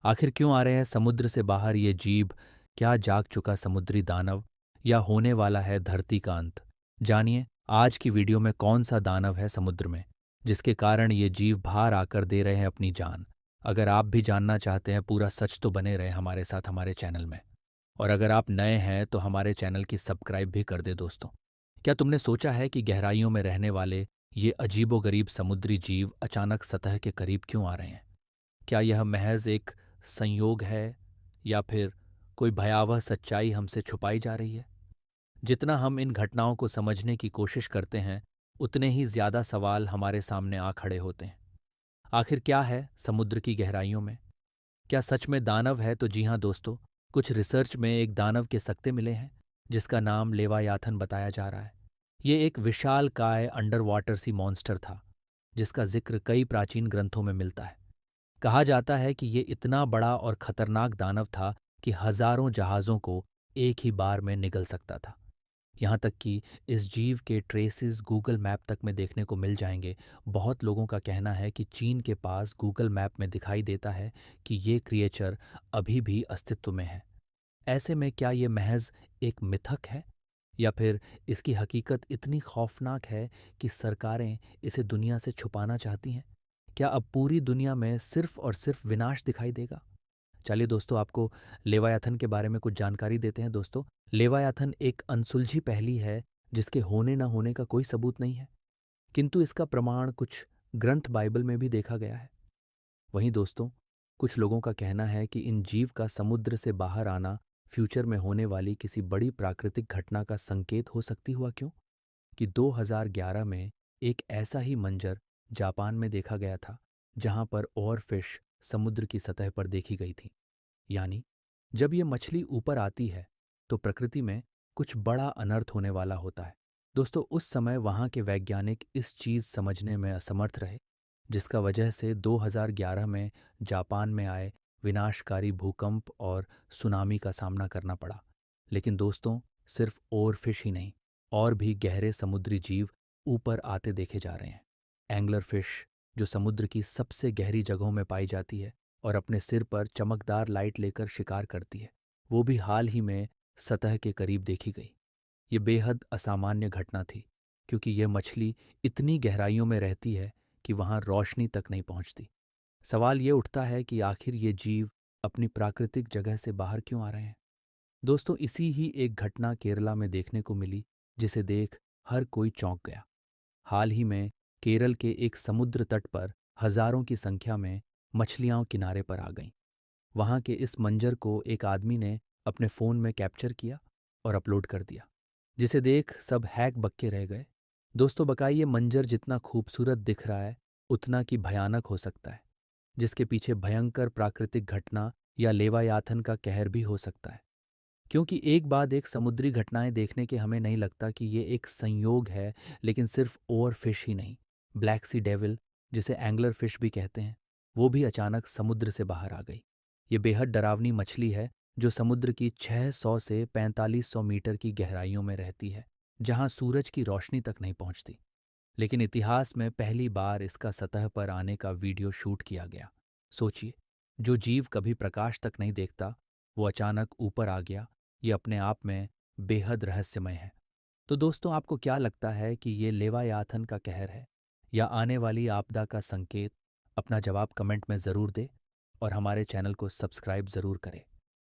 आखिर क्यों आ रहे हैं समुद्र से बाहर ये जीव? क्या जाग चुका समुद्री दानव, या होने वाला है धरती का अंत? जानिए आज की वीडियो में कौन सा दानव है समुद्र में, जिसके कारण ये जीव बाहर आकर दे रहे हैं अपनी जान। अगर आप भी जानना चाहते हैं पूरा सच तो बने रहे हमारे साथ हमारे चैनल में। और अगर आप नए हैं तो हमारे चैनल की सब्सक्राइब भी कर दे दोस्तों। क्या तुमने सोचा है कि गहराइयों में रहने वाले ये अजीबोगरीब समुद्री जीव अचानक सतह के करीब क्यों आ रहे हैं? क्या यह महज एक संयोग है, या फिर कोई भयावह सच्चाई हमसे छुपाई जा रही है? जितना हम इन घटनाओं को समझने की कोशिश करते हैं, उतने ही ज्यादा सवाल हमारे सामने आ खड़े होते हैं। आखिर क्या है समुद्र की गहराइयों में? क्या सच में दानव है? तो जी हाँ दोस्तों, कुछ रिसर्च में एक दानव के सकते मिले हैं, जिसका नाम लेवायाथन बताया जा रहा है। ये एक विशाल काय अंडर वाटर सी मॉन्स्टर था, जिसका जिक्र कई प्राचीन ग्रंथों में मिलता है। कहा जाता है कि ये इतना बड़ा और खतरनाक दानव था कि हजारों जहाज़ों को एक ही बार में निगल सकता था। यहाँ तक कि इस जीव के ट्रेसेस गूगल मैप तक में देखने को मिल जाएंगे। बहुत लोगों का कहना है कि चीन के पास गूगल मैप में दिखाई देता है कि ये क्रिएचर अभी भी अस्तित्व में है। ऐसे में क्या ये महज एक मिथक है, या फिर इसकी हकीकत इतनी खौफनाक है कि सरकारें इसे दुनिया से छुपाना चाहती हैं? क्या अब पूरी दुनिया में सिर्फ और सिर्फ विनाश दिखाई देगा? चलिए दोस्तों, आपको लेवायाथन के बारे में कुछ जानकारी देते हैं दोस्तों। लेवायाथन एक अनसुलझी पहेली है, जिसके होने न होने का कोई सबूत नहीं है, किंतु इसका प्रमाण कुछ ग्रंथ बाइबल में भी देखा गया है। वहीं दोस्तों, कुछ लोगों का कहना है कि इन जीव का समुद्र से बाहर आना फ्यूचर में होने वाली किसी बड़ी प्राकृतिक घटना का संकेत हो सकती हुआ क्यों कि 2011 में एक ऐसा ही मंजर जापान में देखा गया था, जहां पर और फिश समुद्र की सतह पर देखी गई थी। यानी जब ये मछली ऊपर आती है तो प्रकृति में कुछ बड़ा अनर्थ होने वाला होता है। दोस्तों, उस समय वहां के वैज्ञानिक इस चीज समझने में असमर्थ रहे, जिसका वजह से 2011 में जापान में आए विनाशकारी भूकंप और सुनामी का सामना करना पड़ा। लेकिन दोस्तों, सिर्फ ओरफिश ही नहीं, और भी गहरे समुद्री जीव ऊपर आते देखे जा रहे हैं। एंगलर फिश, जो समुद्र की सबसे गहरी जगहों में पाई जाती है और अपने सिर पर चमकदार लाइट लेकर शिकार करती है, वो भी हाल ही में सतह के करीब देखी गई। ये बेहद असामान्य घटना थी, क्योंकि यह मछली इतनी गहराइयों में रहती है कि वहां रोशनी तक नहीं पहुंचती। सवाल ये उठता है कि आखिर ये जीव अपनी प्राकृतिक जगह से बाहर क्यों आ रहे हैं? दोस्तों, इसी ही एक घटना केरला में देखने को मिली, जिसे देख हर कोई चौंक गया। हाल ही में केरल के एक समुद्र तट पर हजारों की संख्या में मछलियां किनारे पर आ गईं। वहां के इस मंजर को एक आदमी ने अपने फोन में कैप्चर किया और अपलोड कर दिया, जिसे देख सब हैक बक्के रह गए। दोस्तों, बकाई ये मंजर जितना खूबसूरत दिख रहा है, उतना की भयानक हो सकता है, जिसके पीछे भयंकर प्राकृतिक घटना या लेवायाथन का कहर भी हो सकता है। क्योंकि एक बाद एक समुद्री घटनाएं देखने के हमें नहीं लगता कि ये एक संयोग है, लेकिन सिर्फ ओवर फिश ही नहीं, ब्लैक सी डेविल, जिसे एंगलर फिश भी कहते हैं, वो भी अचानक समुद्र से बाहर आ गई। ये बेहद डरावनी मछली है, जो समुद्र की 600 से 4500 मीटर की गहराइयों में रहती है, जहां सूरज की रोशनी तक नहीं पहुंचती। लेकिन इतिहास में पहली बार इसका सतह पर आने का वीडियो शूट किया गया। सोचिए, जो जीव कभी प्रकाश तक नहीं देखता, वो अचानक ऊपर आ गया। ये अपने आप में बेहद रहस्यमय है। तो दोस्तों, आपको क्या लगता है कि ये लेवायाथन का कहर है, या आने वाली आपदा का संकेत? अपना जवाब कमेंट में ज़रूर दें और हमारे चैनल को सब्सक्राइब ज़रूर करें।